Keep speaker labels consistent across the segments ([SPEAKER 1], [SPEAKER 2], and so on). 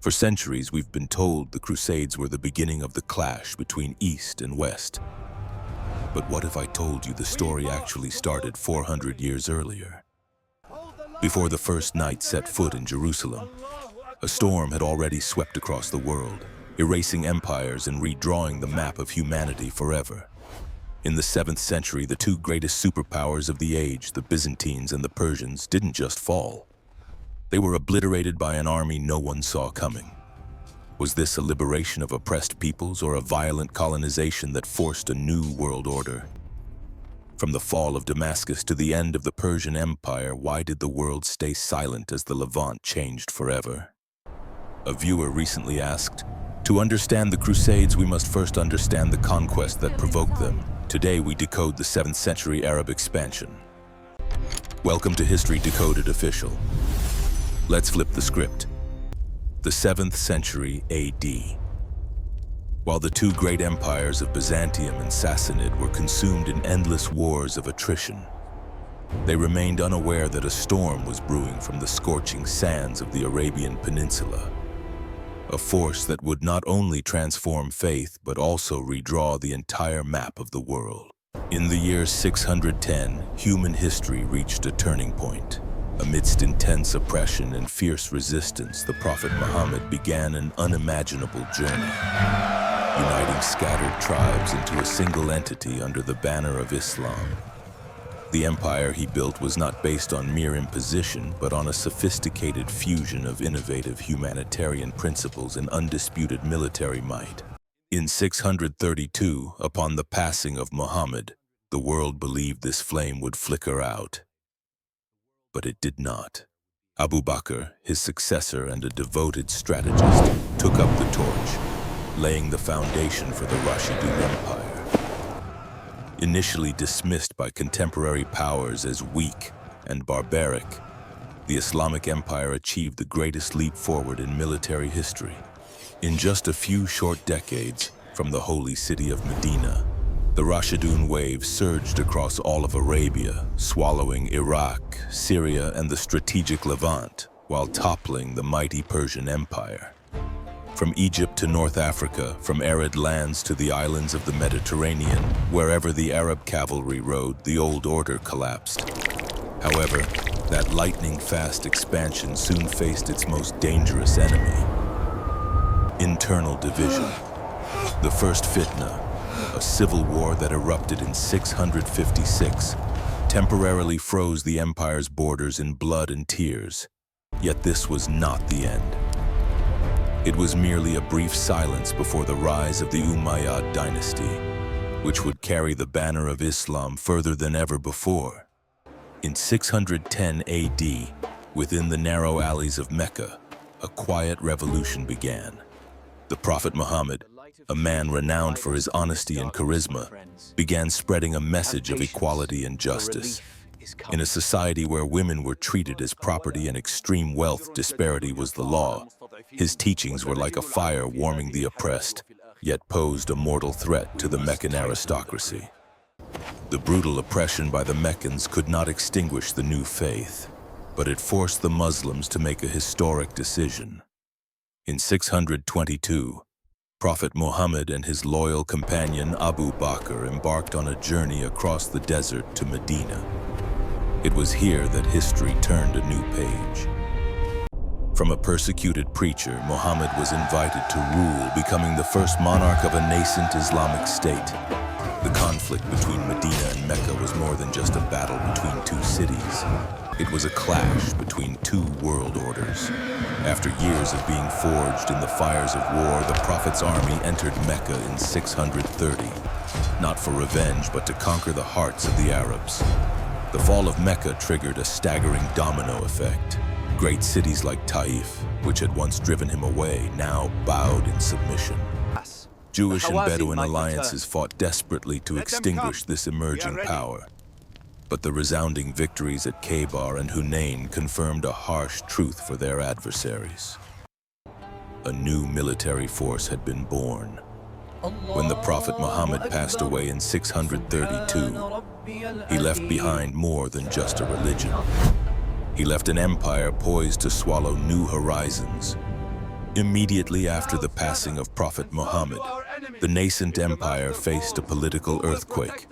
[SPEAKER 1] For centuries, we've been told the Crusades were the beginning of the clash between East and West. But what if I told you the story actually started 400 years earlier? Before the first knight set foot in Jerusalem, a storm had already swept across the world, erasing empires and redrawing the map of humanity forever. In the 7th century, the two greatest superpowers of the age, the Byzantines and the Persians, didn't just fall. They were obliterated by an army no one saw coming. Was this a liberation of oppressed peoples or a violent colonization that forced a new world order? From the fall of Damascus to the end of the Persian Empire, why did the world stay silent as the Levant changed forever? A viewer recently asked, "To understand the Crusades, we must first understand the conquest that provoked them." Today we decode the 7th century Arab expansion. Welcome to History Decoded Official. Let's flip the script. The 7th century AD. While the two great empires of Byzantium and Sassanid were consumed in endless wars of attrition, they remained unaware that a storm was brewing from the scorching sands of the Arabian Peninsula. A force that would not only transform faith, but also redraw the entire map of the world. In the year 610, human history reached a turning point. Amidst intense oppression and fierce resistance, the Prophet Muhammad began an unimaginable journey, uniting scattered tribes into a single entity under the banner of Islam. The empire he built was not based on mere imposition, but on a sophisticated fusion of innovative humanitarian principles and undisputed military might. In 632, upon the passing of Muhammad, the world believed this flame would flicker out. But it did not. Abu Bakr, his successor and a devoted strategist, took up the torch, laying the foundation for the Rashidun Empire. Initially dismissed by contemporary powers as weak and barbaric, the Islamic Empire achieved the greatest leap forward in military history. In just a few short decades, from the holy city of Medina, the Rashidun wave surged across all of Arabia, swallowing Iraq, Syria, and the strategic Levant, while toppling the mighty Persian Empire. From Egypt to North Africa, from arid lands to the islands of the Mediterranean, wherever the Arab cavalry rode, the old order collapsed. However, that lightning-fast expansion soon faced its most dangerous enemy: internal division. The first fitna, a civil war that erupted in 656, temporarily froze the empire's borders in blood and tears. Yet this was not the end. It was merely a brief silence before the rise of the Umayyad dynasty, which would carry the banner of Islam further than ever before. In 610 AD, within the narrow alleys of Mecca, a quiet revolution began. The Prophet Muhammad, a man renowned for his honesty and charisma, began spreading a message of equality and justice. In a society where women were treated as property and extreme wealth disparity was the law, his teachings were like a fire warming the oppressed, yet posed a mortal threat to the Meccan aristocracy. The brutal oppression by the Meccans could not extinguish the new faith, but it forced the Muslims to make a historic decision. In 622, Prophet Muhammad and his loyal companion Abu Bakr embarked on a journey across the desert to Medina. It was here that history turned a new page. From a persecuted preacher, Muhammad was invited to rule, becoming the first monarch of a nascent Islamic state. The conflict between Medina and Mecca was more than just a battle between two cities. It was a clash between two world orders. After years of being forged in the fires of war, the Prophet's army entered Mecca in 630, not for revenge, but to conquer the hearts of the Arabs. The fall of Mecca triggered a staggering domino effect. Great cities like Taif, which had once driven him away, now bowed in submission. Jewish and Bedouin alliances fought desperately to extinguish this emerging power. But the resounding victories at Khaybar and Hunain confirmed a harsh truth for their adversaries. A new military force had been born. When the Prophet Muhammad passed away in 632, he left behind more than just a religion. He left an empire poised to swallow new horizons. Immediately after the passing of Prophet Muhammad, the nascent empire faced a political earthquake.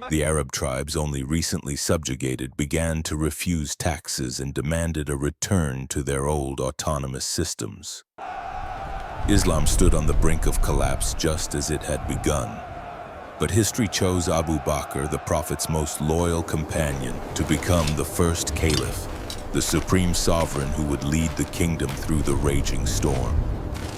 [SPEAKER 1] The Arab tribes, only recently subjugated, began to refuse taxes and demanded a return to their old autonomous systems. Islam stood on the brink of collapse just as it had begun. But history chose Abu Bakr, the Prophet's most loyal companion, to become the first caliph, the supreme sovereign who would lead the kingdom through the raging storm.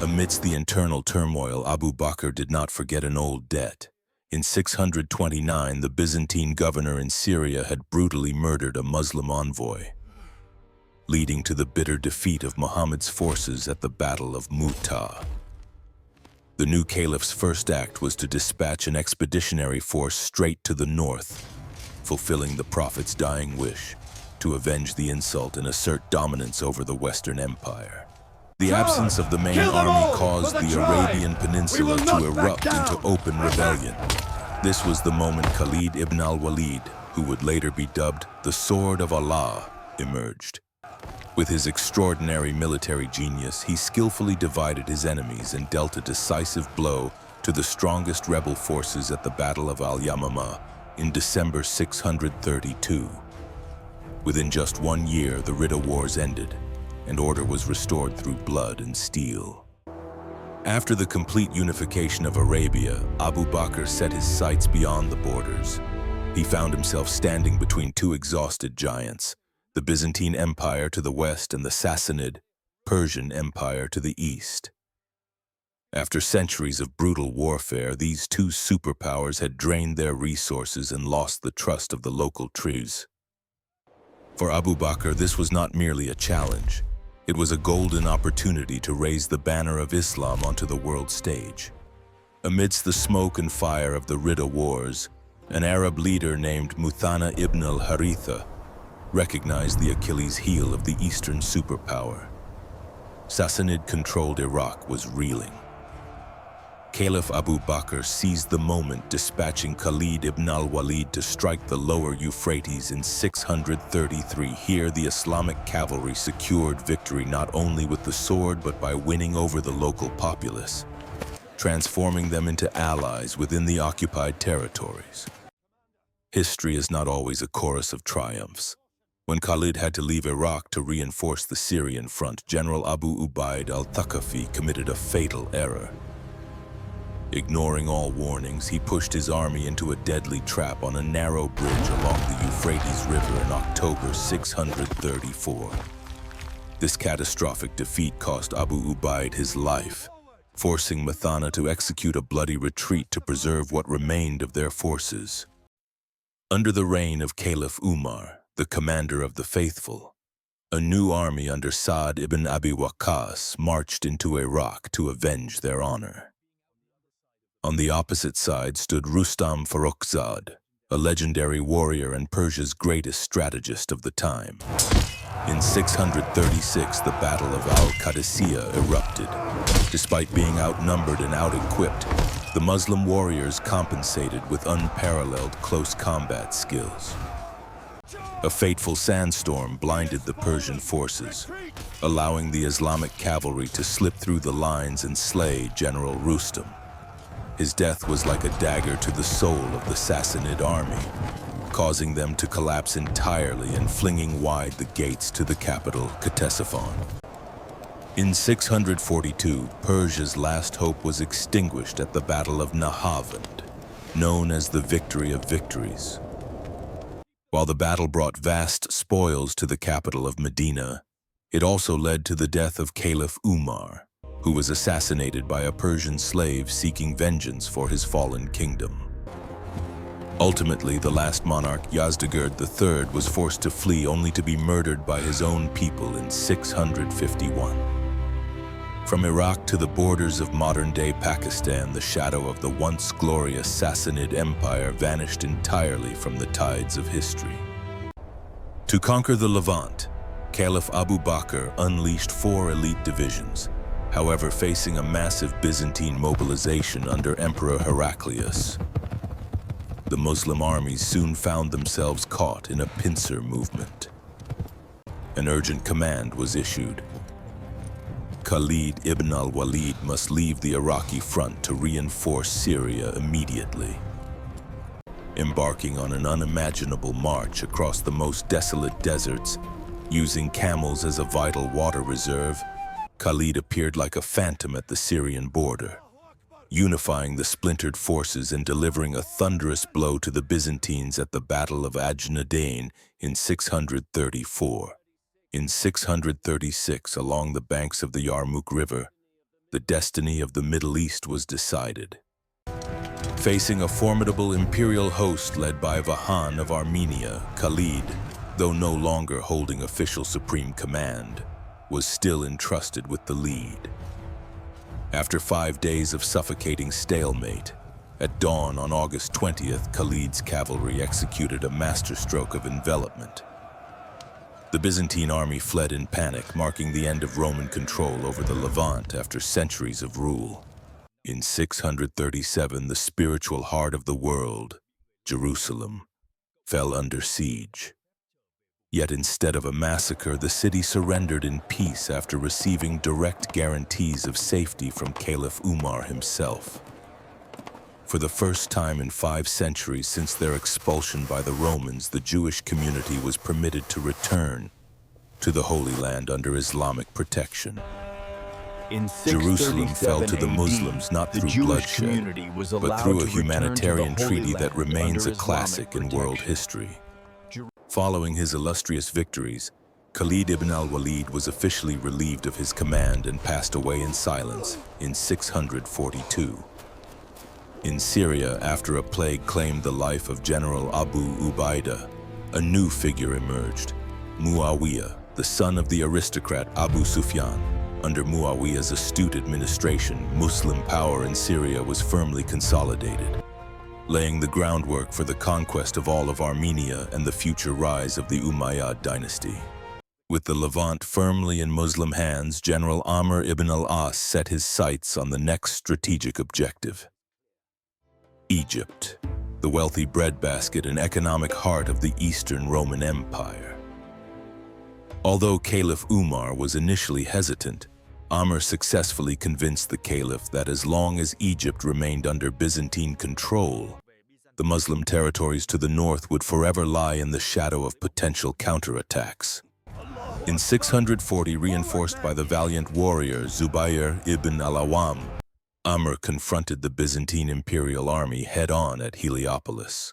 [SPEAKER 1] Amidst the internal turmoil, Abu Bakr did not forget an old debt. In 629, the Byzantine governor in Syria had brutally murdered a Muslim envoy, leading to the bitter defeat of Muhammad's forces at the Battle of Mu'tah. The new caliph's first act was to dispatch an expeditionary force straight to the north, fulfilling the Prophet's dying wish to avenge the insult and assert dominance over the Western Empire. The absence of the main army caused the Arabian Peninsula to erupt into open rebellion. This was the moment Khalid ibn al-Walid, who would later be dubbed the Sword of Allah, emerged. With his extraordinary military genius, he skillfully divided his enemies and dealt a decisive blow to the strongest rebel forces at the Battle of al-Yamamah in December 632. Within just 1 year, the Ridda Wars ended, and order was restored through blood and steel. After the complete unification of Arabia, Abu Bakr set his sights beyond the borders. He found himself standing between two exhausted giants, the Byzantine Empire to the west and the Sassanid, Persian Empire to the east. After centuries of brutal warfare, these two superpowers had drained their resources and lost the trust of the local tribes. For Abu Bakr, this was not merely a challenge. It was a golden opportunity to raise the banner of Islam onto the world stage. Amidst the smoke and fire of the Ridda Wars, an Arab leader named Muthanna ibn al-Haritha recognized the Achilles heel of the Eastern superpower. Sassanid-controlled Iraq was reeling. Caliph Abu Bakr seized the moment, dispatching Khalid ibn al-Walid to strike the lower Euphrates in 633. Here, the Islamic cavalry secured victory not only with the sword but by winning over the local populace, transforming them into allies within the occupied territories. History is not always a chorus of triumphs. When Khalid had to leave Iraq to reinforce the Syrian front, General Abu Ubaid al-Thaqafi committed a fatal error. Ignoring all warnings, he pushed his army into a deadly trap on a narrow bridge along the Euphrates River in October 634. This catastrophic defeat cost Abu Ubaid his life, forcing Muthanna to execute a bloody retreat to preserve what remained of their forces. Under the reign of Caliph Umar, the commander of the faithful, a new army under Sa'd ibn Abi Waqqas marched into Iraq to avenge their honor. On the opposite side stood Rustam Farrukhzad, a legendary warrior and Persia's greatest strategist of the time. In 636, the Battle of al-Qadisiyya erupted. Despite being outnumbered and out-equipped, the Muslim warriors compensated with unparalleled close combat skills. A fateful sandstorm blinded the Persian forces, allowing the Islamic cavalry to slip through the lines and slay General Rustam. His death was like a dagger to the soul of the Sassanid army, causing them to collapse entirely and flinging wide the gates to the capital, Ctesiphon. In 642, Persia's last hope was extinguished at the Battle of Nahavand, known as the Victory of Victories. While the battle brought vast spoils to the capital of Medina, it also led to the death of Caliph Umar, who was assassinated by a Persian slave seeking vengeance for his fallen kingdom. Ultimately, the last monarch, Yazdegerd III, was forced to flee only to be murdered by his own people in 651. From Iraq to the borders of modern-day Pakistan, the shadow of the once glorious Sassanid Empire vanished entirely from the tides of history. To conquer the Levant, Caliph Abu Bakr unleashed 4 elite divisions, however facing a massive Byzantine mobilization under Emperor Heraclius. The Muslim armies soon found themselves caught in a pincer movement. An urgent command was issued. Khalid ibn al-Walid must leave the Iraqi front to reinforce Syria immediately. Embarking on an unimaginable march across the most desolate deserts, using camels as a vital water reserve, Khalid appeared like a phantom at the Syrian border, unifying the splintered forces and delivering a thunderous blow to the Byzantines at the Battle of Ajnadayn in 634. In 636, along the banks of the Yarmouk River, the destiny of the Middle East was decided. Facing a formidable imperial host led by Vahan of Armenia, Khalid, though no longer holding official supreme command, was still entrusted with the lead. After 5 days of suffocating stalemate, at dawn on August 20th, Khalid's cavalry executed a masterstroke of envelopment. The Byzantine army fled in panic, marking the end of Roman control over the Levant after centuries of rule. In 637, the spiritual heart of the world, Jerusalem, fell under siege. Yet instead of a massacre, the city surrendered in peace after receiving direct guarantees of safety from Caliph Umar himself. For the first time in 5 centuries since their expulsion by the Romans, the Jewish community was permitted to return to the Holy Land under Islamic protection. Jerusalem fell to the Muslims not through bloodshed, but through a humanitarian treaty that remains a classic in world history. Following his illustrious victories, Khalid ibn al-Walid was officially relieved of his command and passed away in silence in 642. In Syria, after a plague claimed the life of General Abu Ubaidah, a new figure emerged, Muawiyah, the son of the aristocrat Abu Sufyan. Under Muawiyah's astute administration, Muslim power in Syria was firmly consolidated, laying the groundwork for the conquest of all of Armenia and the future rise of the Umayyad dynasty. With the Levant firmly in Muslim hands, General Amr ibn al-As set his sights on the next strategic objective: Egypt, the wealthy breadbasket and economic heart of the Eastern Roman Empire. Although Caliph Umar was initially hesitant, Amr successfully convinced the Caliph that as long as Egypt remained under Byzantine control, the Muslim territories to the north would forever lie in the shadow of potential counterattacks. In 640, reinforced by the valiant warrior Zubayr ibn al-Awwam, Amr confronted the Byzantine imperial army head-on at Heliopolis.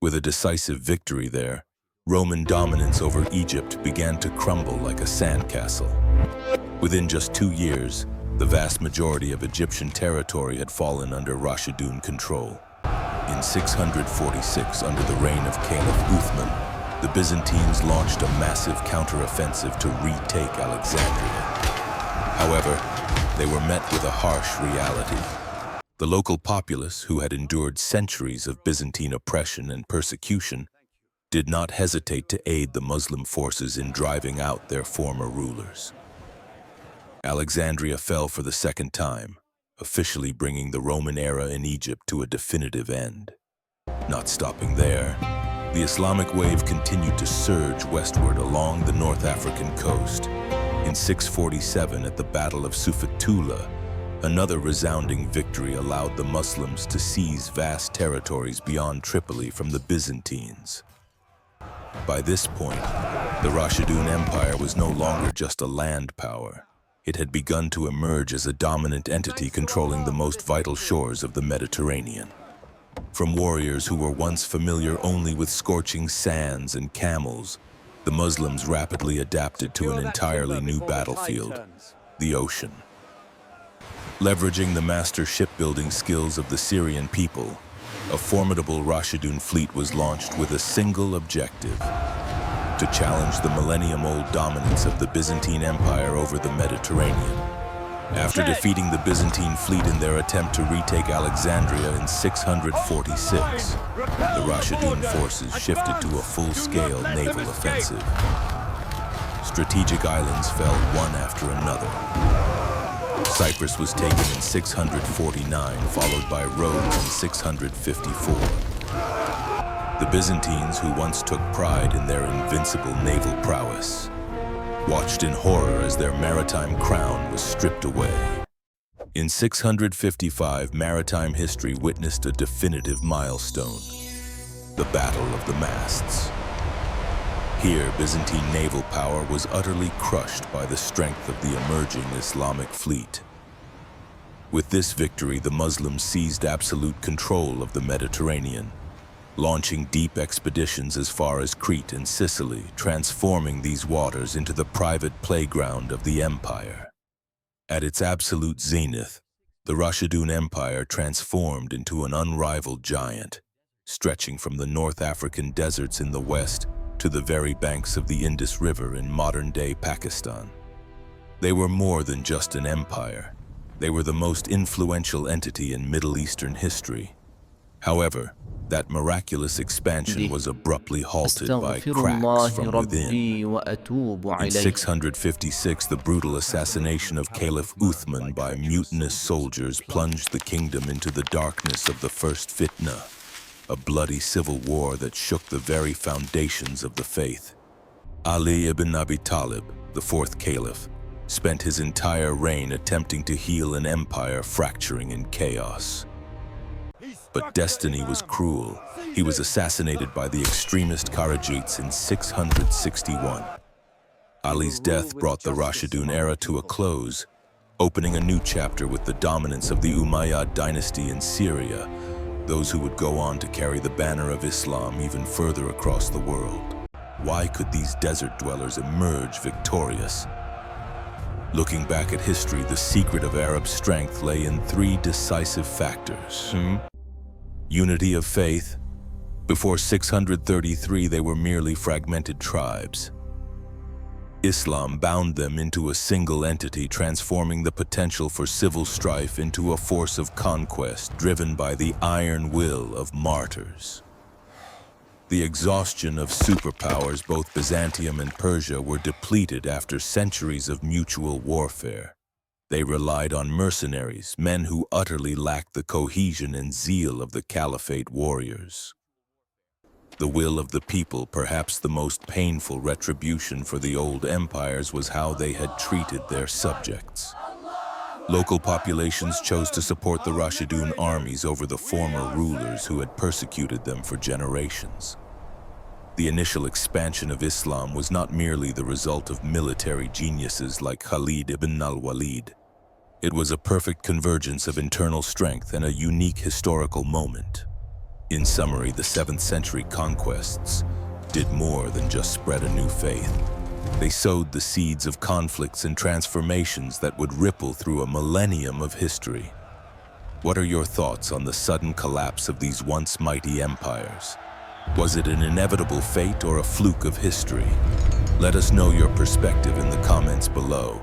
[SPEAKER 1] With a decisive victory there, Roman dominance over Egypt began to crumble like a sandcastle. Within just 2 years, the vast majority of Egyptian territory had fallen under Rashidun control. In 646, under the reign of Caliph Uthman, the Byzantines launched a massive counteroffensive to retake Alexandria. However, they were met with a harsh reality. The local populace, who had endured centuries of Byzantine oppression and persecution, did not hesitate to aid the Muslim forces in driving out their former rulers. Alexandria fell for the second time, officially bringing the Roman era in Egypt to a definitive end. Not stopping there, the Islamic wave continued to surge westward along the North African coast. In 647, at the Battle of Sufetula, another resounding victory allowed the Muslims to seize vast territories beyond Tripoli from the Byzantines. By this point, the Rashidun Empire was no longer just a land power. It had begun to emerge as a dominant entity controlling the most vital shores of the Mediterranean. From warriors who were once familiar only with scorching sands and camels, the Muslims rapidly adapted to an entirely new battlefield, the ocean. Leveraging the master shipbuilding skills of the Syrian people, a formidable Rashidun fleet was launched with a single objective: to challenge the millennium-old dominance of the Byzantine Empire over the Mediterranean. After defeating the Byzantine fleet in their attempt to retake Alexandria in 646, the Rashidun forces shifted to a full-scale naval offensive. Strategic islands fell one after another. Cyprus was taken in 649, followed by Rhodes in 654. The Byzantines, who once took pride in their invincible naval prowess, watched in horror as their maritime crown was stripped away. In 655, maritime history witnessed a definitive milestone, the Battle of the Masts. Here, Byzantine naval power was utterly crushed by the strength of the emerging Islamic fleet. With this victory, the Muslims seized absolute control of the Mediterranean, launching deep expeditions as far as Crete and Sicily, transforming these waters into the private playground of the empire. At its absolute zenith, the Rashidun Empire transformed into an unrivaled giant, stretching from the North African deserts in the west to the very banks of the Indus River in modern-day Pakistan. They were more than just an empire. They were the most influential entity in Middle Eastern history. However, that miraculous expansion was abruptly halted by cracks from within. In 656, the brutal assassination of Caliph Uthman by mutinous soldiers plunged the kingdom into the darkness of the First Fitna, a bloody civil war that shook the very foundations of the faith. Ali ibn Abi Talib, the fourth caliph, spent his entire reign attempting to heal an empire fracturing in chaos. But destiny was cruel. He was assassinated by the extremist Kharijites in 661. Ali's death brought the Rashidun era to a close, opening a new chapter with the dominance of the Umayyad dynasty in Syria, those who would go on to carry the banner of Islam even further across the world. Why could these desert dwellers emerge victorious? Looking back at history, the secret of Arab strength lay in three decisive factors. Unity of faith. Before 633, they were merely fragmented tribes. Islam bound them into a single entity, transforming the potential for civil strife into a force of conquest driven by the iron will of martyrs. The exhaustion of superpowers, both Byzantium and Persia, were depleted after centuries of mutual warfare. They relied on mercenaries, men who utterly lacked the cohesion and zeal of the caliphate warriors. The will of the people, perhaps the most painful retribution for the old empires, was how they had treated their subjects. Local populations chose to support the Rashidun armies over the former rulers who had persecuted them for generations. The initial expansion of Islam was not merely the result of military geniuses like Khalid ibn al-Walid. It was a perfect convergence of internal strength and a unique historical moment. In summary, the 7th century conquests did more than just spread a new faith. They sowed the seeds of conflicts and transformations that would ripple through a millennium of history. What are your thoughts on the sudden collapse of these once mighty empires? Was it an inevitable fate or a fluke of history? Let us know your perspective in the comments below.